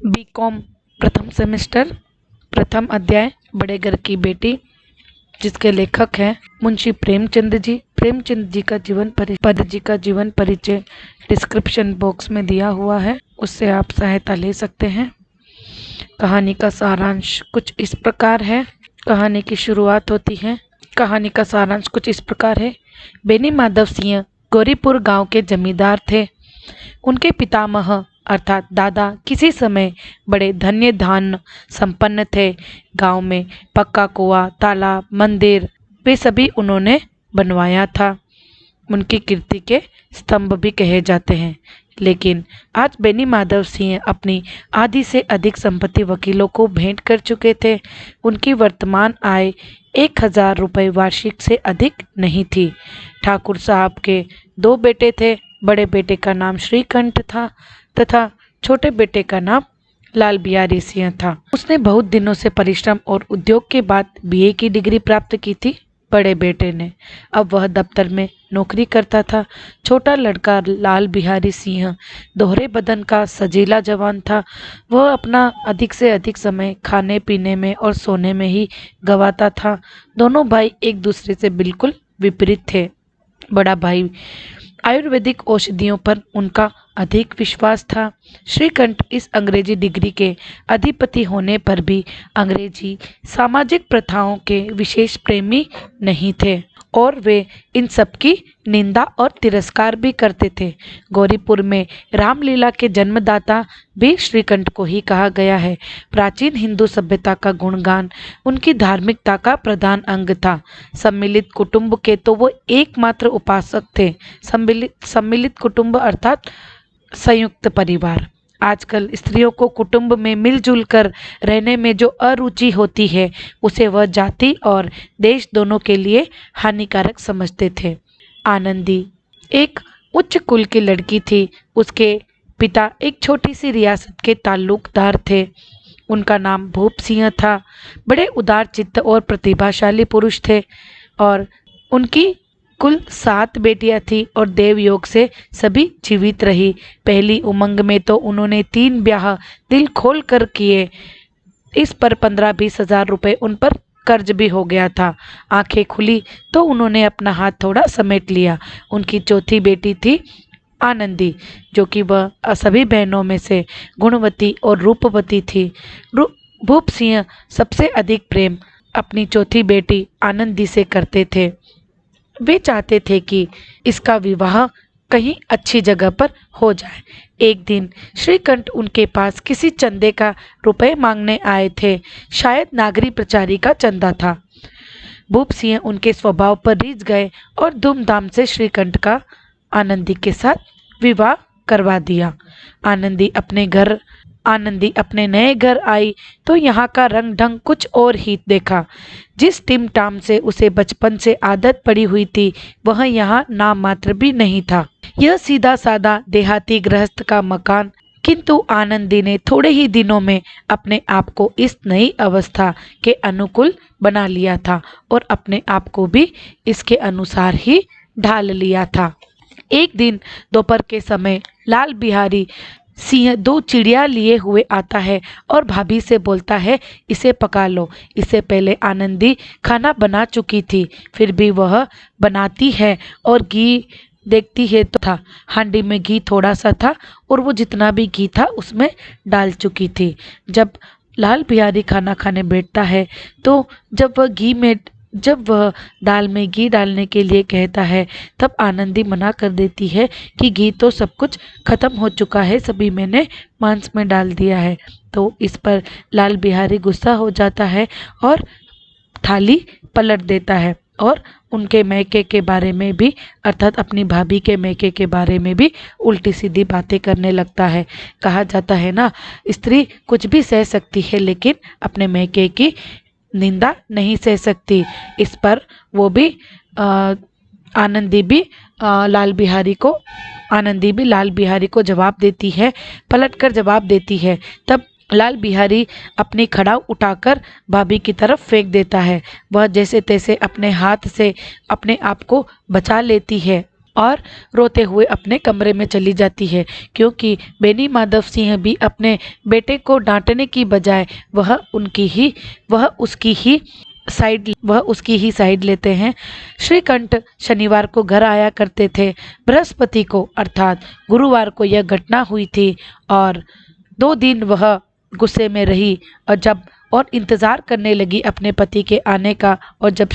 BCom प्रथम semester, प्रथम अध्याय बड़े घर की बेटी, जिसके लेखक हैं मुंशी प्रेमचंद जी। प्रेमचंद जी का जीवन परिचय डिस्क्रिप्शन बॉक्स में दिया हुआ है, उससे आप सहायता ले सकते हैं। कहानी का सारांश कुछ इस प्रकार है। कहानी की शुरुआत होती है। कहानी का सारांश कुछ इस प्रकार है। बेनी माधव सिंह गौरीपुर गांव के जमींदार थे। उनके पितामह अर्थात दादा किसी समय बड़े धन्य धान्य संपन्न थे। गांव में पक्का कुआं, तालाब, मंदिर वे सभी उन्होंने बनवाया था। उनकी कीर्ति के स्तंभ भी कहे जाते हैं। लेकिन आज बेनी माधव सिंह अपनी आधी से अधिक संपत्ति वकीलों को भेंट कर चुके थे। उनकी वर्तमान आय 1000 रुपये वार्षिक से अधिक नहीं थी। ठाकुर साहब के 2 बेटे थे। बड़े बेटे का नाम श्रीकंठ था तथा छोटे बेटे का नाम लाल बिहारी सिंह था। उसने बहुत दिनों से परिश्रम और उद्योग के बाद बीए की डिग्री प्राप्त की थी। बड़े बेटे ने, अब वह दफ्तर में नौकरी करता था। छोटा लड़का लाल बिहारी सिंह दोहरे बदन का सजीला जवान था। वह अपना अधिक से अधिक समय खाने पीने में और सोने में ही गंवाता था। दोनों भाई एक दूसरे से बिल्कुल विपरीत थे। बड़ा भाई आयुर्वेदिक औषधियों पर उनका अधिक विश्वास था। श्रीकंठ इस अंग्रेजी डिग्री के अधिपति होने पर भी अंग्रेजी सामाजिक प्रथाओं के विशेष प्रेमी नहीं थे और वे इन सब की निंदा और तिरस्कार भी करते थे। गौरीपुर में रामलीला के जन्मदाता भी श्रीकंठ को ही कहा गया है। प्राचीन हिंदू सभ्यता का गुणगान उनकी धार्मिकता का प्रधान अंग था। सम्मिलित कुटुंब के तो वो एकमात्र उपासक थे। सम्मिलित कुटुंब अर्थात संयुक्त परिवार। आजकल स्त्रियों को कुटुंब में मिलजुल कर रहने में जो अरुचि होती है, उसे वह जाति और देश दोनों के लिए हानिकारक समझते थे। आनंदी एक उच्च कुल की लड़की थी। उसके पिता एक छोटी सी रियासत के ताल्लुकदार थे। उनका नाम भूप सिंह था। बड़े उदार चित्त और प्रतिभाशाली पुरुष थे और उनकी कुल 7 बेटियां थी और देवयोग से सभी जीवित रही। पहली उमंग में तो उन्होंने 3 ब्याह दिल खोल कर किए। इस पर 15-20 हजार रुपये उन पर कर्ज भी हो गया था। आंखें खुली तो उन्होंने अपना हाथ थोड़ा समेट लिया। उनकी चौथी बेटी थी आनंदी, जो कि वह सभी बहनों में से गुणवती और रूपवती थी। भूप सिंह सबसे अधिक प्रेम अपनी चौथी बेटी आनंदी से करते थे। वे चाहते थे कि इसका विवाह कहीं अच्छी जगह पर हो जाए। एक दिन श्रीकंठ उनके पास किसी चंदे का रुपए मांगने आए थे। शायद नागरी प्रचारी का चंदा था। भूप सिंह उनके स्वभाव पर रीझ गए और धूमधाम से श्रीकंठ का आनंदी के साथ विवाह करवा दिया। आनंदी अपने नए घर आई तो यहाँ का रंग ढंग कुछ और ही देखा। जिस टिम टाम से उसे बचपन से आदत पड़ी हुई थी, वह यहाँ नाम मात्र भी नहीं था। यह सीधा सादा देहाती गृहस्थ का मकान, किंतु आनंदी ने थोड़े ही दिनों में अपने आप को इस नई अवस्था के अनुकूल बना लिया था और अपने आप को भी इसके अनुसार ही ढाल लिया था। एक दिन दोपहर के समय लाल बिहारी सिंह 2 चिड़िया लिए हुए आता है और भाभी से बोलता है, इसे पका लो। इससे पहले आनंदी खाना बना चुकी थी, फिर भी वह बनाती है और घी देखती है तो था। हांडी में घी थोड़ा सा था और वो जितना भी घी था उसमें डाल चुकी थी। जब लाल बिहारी खाना खाने बैठता है तो जब वह दाल में घी डालने के लिए कहता है, तब आनंदी मना कर देती है कि घी तो सब कुछ खत्म हो चुका है, सभी मैंने मांस में डाल दिया है। तो इस पर लाल बिहारी गुस्सा हो जाता है और थाली पलट देता है और उनके मैके के बारे में भी अर्थात अपनी भाभी के मैके के बारे में भी उल्टी सीधी बातें करने लगता है। कहा जाता है ना, स्त्री कुछ भी सह सकती है लेकिन अपने मैके की निंदा नहीं सह सकती। इस पर वो भी आनंदी भी लाल बिहारी को जवाब देती है, पलटकर जवाब देती है। तब लाल बिहारी अपनी खड़ाऊ उठाकर भाभी की तरफ फेंक देता है। वह जैसे तैसे अपने हाथ से अपने आप को बचा लेती है और रोते हुए अपने कमरे में चली जाती है, क्योंकि बेनी माधव सिंह भी अपने बेटे को डांटने की बजाय वह उसकी ही साइड लेते हैं। श्रीकंठ शनिवार को घर आया करते थे। बृहस्पति को अर्थात गुरुवार को यह घटना हुई थी और 2 दिन वह गुस्से में रही और इंतज़ार करने लगी अपने पति के आने का। और जब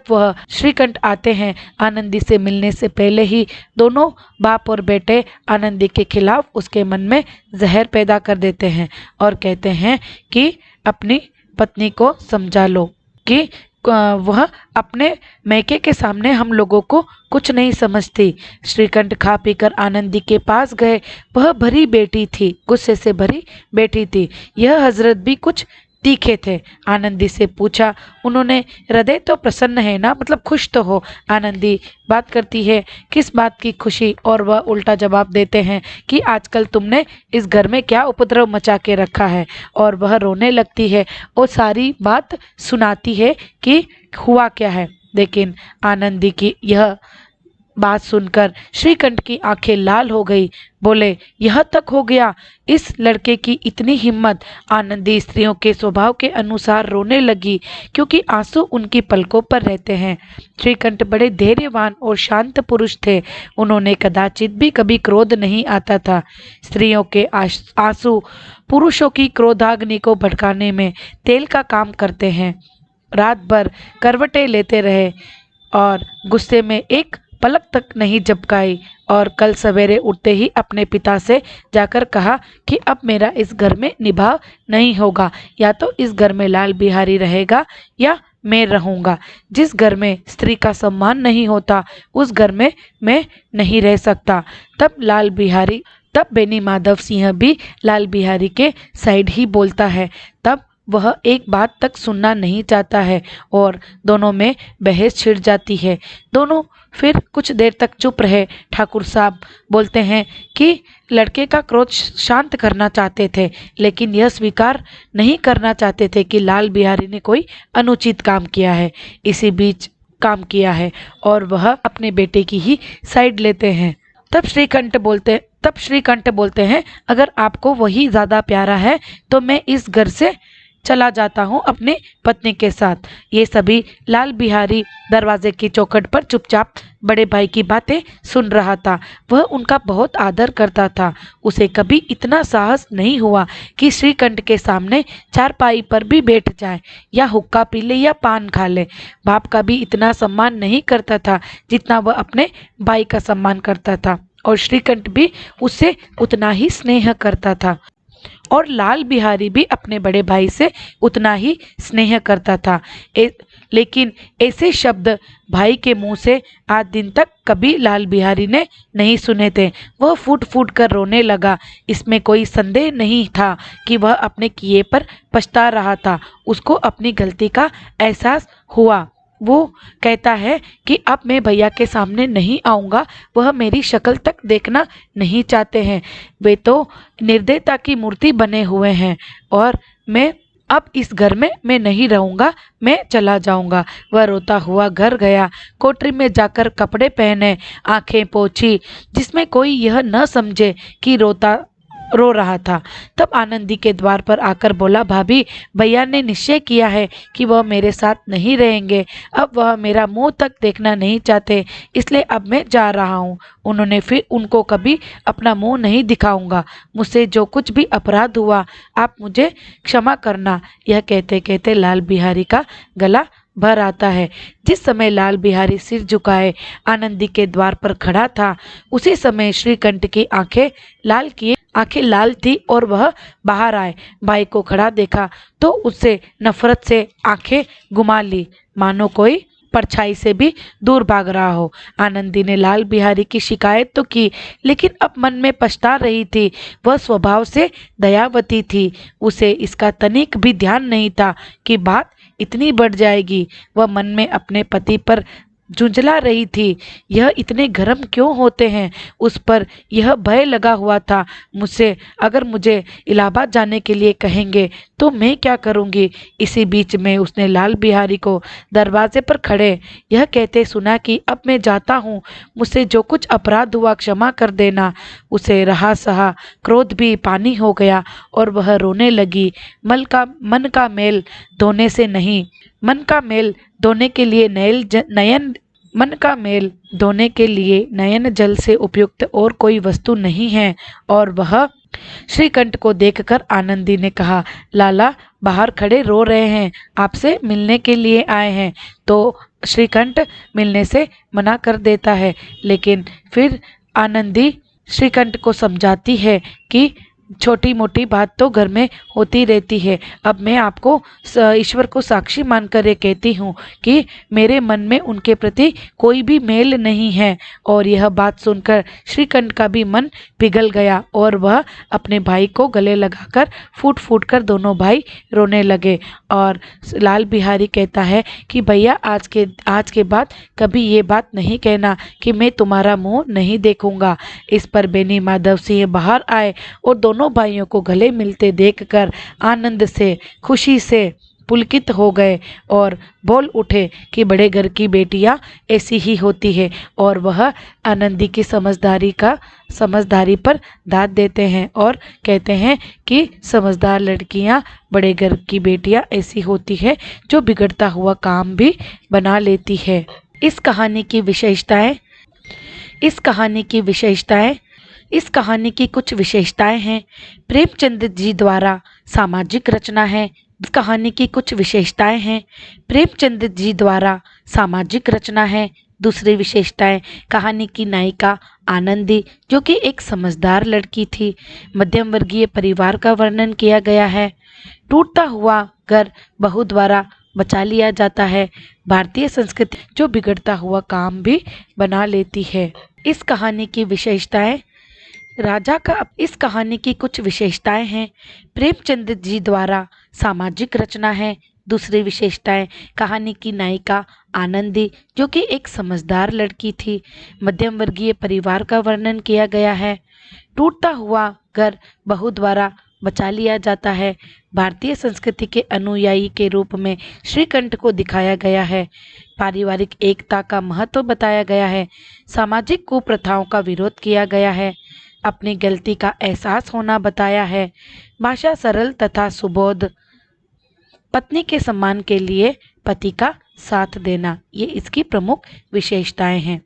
वह श्रीकंठ आते हैं आनंदी से मिलने से पहले ही दोनों बाप और बेटे आनंदी के खिलाफ उसके मन में जहर पैदा कर देते हैं और कहते हैं कि अपनी पत्नी को समझा लो कि वह अपने मैके के सामने हम लोगों को कुछ नहीं समझती। श्रीकंठ खा पीकर आनंदी के पास गए। वह भरी बेटी थी, गुस्से से भरी बेटी थी। यह हजरत भी कुछ तीखे थे। आनंदी से पूछा, उन्होंने हृदय तो प्रसन्न है ना, मतलब खुश तो हो। आनंदी बात करती है, किस बात की खुशी? और वह उल्टा जवाब देते हैं कि आजकल तुमने इस घर में क्या उपद्रव मचा के रखा है। और वह रोने लगती है और सारी बात सुनाती है कि हुआ क्या है। लेकिन आनंदी की यह बात सुनकर श्रीकंठ की आंखें लाल हो गई। बोले, यह तक हो गया, इस लड़के की इतनी हिम्मत। आनंदी स्त्रियों के स्वभाव के अनुसार रोने लगी, क्योंकि आंसू उनकी पलकों पर रहते हैं। श्रीकंठ बड़े धैर्यवान और शांत पुरुष थे। उन्होंने कदाचित भी कभी क्रोध नहीं आता था। स्त्रियों के आंसू पुरुषों की क्रोधाग्नि को भड़काने में तेल का काम करते हैं। रात भर करवटें लेते रहे और गुस्से में एक पलक तक नहीं झपकाई और कल सवेरे उठते ही अपने पिता से जाकर कहा कि अब मेरा इस घर में निभाव नहीं होगा, या तो इस घर में लाल बिहारी रहेगा या मैं रहूँगा। जिस घर में स्त्री का सम्मान नहीं होता उस घर में मैं नहीं रह सकता। तब बेनी माधव सिंह भी लाल बिहारी के साइड ही बोलता है। तब वह एक बात तक सुनना नहीं चाहता है और दोनों में बहस छिड़ जाती है। दोनों फिर कुछ देर तक चुप रहे। ठाकुर साहब बोलते हैं कि लड़के का क्रोध शांत करना चाहते थे, लेकिन यह स्वीकार नहीं करना चाहते थे कि लाल बिहारी ने कोई अनुचित काम किया है, इसी बीच काम किया है, और वह अपने बेटे की ही साइड लेते हैं। तब श्रीकंठ बोलते हैं, अगर आपको वही ज़्यादा प्यारा है तो मैं इस घर से चला जाता हूँ अपनी पत्नी के साथ। ये सभी लाल बिहारी दरवाजे की चौखट पर चुपचाप बड़े भाई की बातें सुन रहा था। वह उनका बहुत आदर करता था। उसे कभी इतना साहस नहीं हुआ कि श्रीकंठ के सामने चारपाई पर भी बैठ जाए या हुक्का पी ले या पान खा ले। बाप का भी इतना सम्मान नहीं करता था जितना वह अपने भाई का सम्मान करता था, और श्रीकंठ भी उससे उतना ही स्नेह करता था, और लाल बिहारी भी अपने बड़े भाई से उतना ही स्नेह करता था। लेकिन ऐसे शब्द भाई के मुंह से आज दिन तक कभी लाल बिहारी ने नहीं सुने थे। वह फूट फूट कर रोने लगा। इसमें कोई संदेह नहीं था कि वह अपने किए पर पछता रहा था। उसको अपनी गलती का एहसास हुआ। वो कहता है कि अब मैं भैया के सामने नहीं आऊँगा। वह मेरी शक्ल तक देखना नहीं चाहते हैं। वे तो निर्दयता की मूर्ति बने हुए हैं, और मैं अब इस घर में मैं नहीं रहूँगा, मैं चला जाऊँगा। वह रोता हुआ घर गया। कोठरी में जाकर कपड़े पहने, आंखें पोंछी, जिसमें कोई यह न समझे कि रो रहा था। तब आनंदी के द्वार पर आकर बोला, भाभी, भैया ने निश्चय किया है कि वह मेरे साथ नहीं रहेंगे। अब वह मेरा मुंह तक देखना नहीं चाहते, इसलिए अब मैं जा रहा हूँ। उन्होंने फिर उनको कभी अपना मुंह नहीं दिखाऊंगा। मुझसे जो कुछ भी अपराध हुआ आप मुझे क्षमा करना। यह कहते कहते लाल बिहारी का गला भर आता है। जिस समय लाल बिहारी सिर झुकाए आनंदी के द्वार पर खड़ा था, उसी समय श्रीकंठ की आंखें लाल थी और वह बाहर आए। भाई को खड़ा देखा तो उससे नफरत से आंखें घुमा ली, मानो कोई परछाई से भी दूर भाग रहा हो। आनंदी ने लाल बिहारी की शिकायत तो की, लेकिन अब मन में पछता रही थी। वह स्वभाव से दयावती थी। उसे इसका तनिक भी ध्यान नहीं था कि बात इतनी बढ़ जाएगी। वह मन में अपने पति पर झुंझला रही थी। यह इतने गर्म क्यों होते हैं? उस पर यह भय लगा हुआ था। मुझसे अगर मुझे इलाहाबाद जाने के लिए कहेंगे तो मैं क्या करूंगी? इसी बीच में उसने लाल बिहारी को दरवाजे पर खड़े यह कहते सुना कि अब मैं जाता हूँ, मुझसे जो कुछ अपराध हुआ क्षमा कर देना। उसे रहा सहा क्रोध भी पानी हो गया और वह रोने लगी। मन का मेल धोने से नहीं, मन का मेल धोने के लिए नयन मन का मेल धोने के लिए नयन जल से उपयुक्त और कोई वस्तु नहीं है। और वह श्रीकंठ को देखकर आनंदी ने कहा, लाला बाहर खड़े रो रहे हैं, आपसे मिलने के लिए आए हैं। तो श्रीकंठ मिलने से मना कर देता है, लेकिन फिर आनंदी श्रीकंठ को समझाती है कि छोटी मोटी बात तो घर में होती रहती है। अब मैं आपको ईश्वर को साक्षी मानकर ये कहती हूँ कि मेरे मन में उनके प्रति कोई भी मेल नहीं है। और यह बात सुनकर श्रीकंठ का भी मन पिघल गया और वह अपने भाई को गले लगाकर फूट फूट कर दोनों भाई रोने लगे। और लाल बिहारी कहता है कि भैया आज के बाद कभी ये बात नहीं कहना कि मैं तुम्हारा मुंह नहीं देखूंगा। इस पर बेनी माधव सिंह बाहर आए और दोनों भाइयों को गले मिलते देखकर आनंद से खुशी से पुलकित हो गए और बोल उठे कि बड़े घर की बेटियां ऐसी ही होती है। और वह आनंदी की समझदारी पर दाद देते हैं और कहते हैं कि समझदार लड़कियां बड़े घर की बेटियां ऐसी होती है जो बिगड़ता हुआ काम भी बना लेती है। इस कहानी की कुछ विशेषताएं हैं। प्रेमचंद जी द्वारा सामाजिक रचना है। इस कहानी की कुछ विशेषताएं हैं। प्रेमचंद जी द्वारा सामाजिक रचना है। दूसरी विशेषताएं, कहानी की नायिका आनंदी जो कि एक समझदार लड़की थी। मध्यम वर्गीय परिवार का वर्णन किया गया है। टूटता हुआ घर बहू द्वारा बचा लिया जाता है। भारतीय संस्कृति जो बिगड़ता हुआ काम भी बना लेती है। इस कहानी की कुछ विशेषताएं हैं। प्रेमचंद जी द्वारा सामाजिक रचना है। दूसरी विशेषताएं, कहानी की नायिका आनंदी जो कि एक समझदार लड़की थी। मध्यम वर्गीय परिवार का वर्णन किया गया है। टूटता हुआ घर बहू द्वारा बचा लिया जाता है। भारतीय संस्कृति के अनुयायी के रूप में श्रीकंठ को दिखाया गया है। पारिवारिक एकता का महत्व बताया गया है। सामाजिक कुप्रथाओं का विरोध किया गया है। अपनी गलती का एहसास होना बताया है। भाषा सरल तथा सुबोध। पत्नी के सम्मान के लिए पति का साथ देना, ये इसकी प्रमुख विशेषताएं हैं।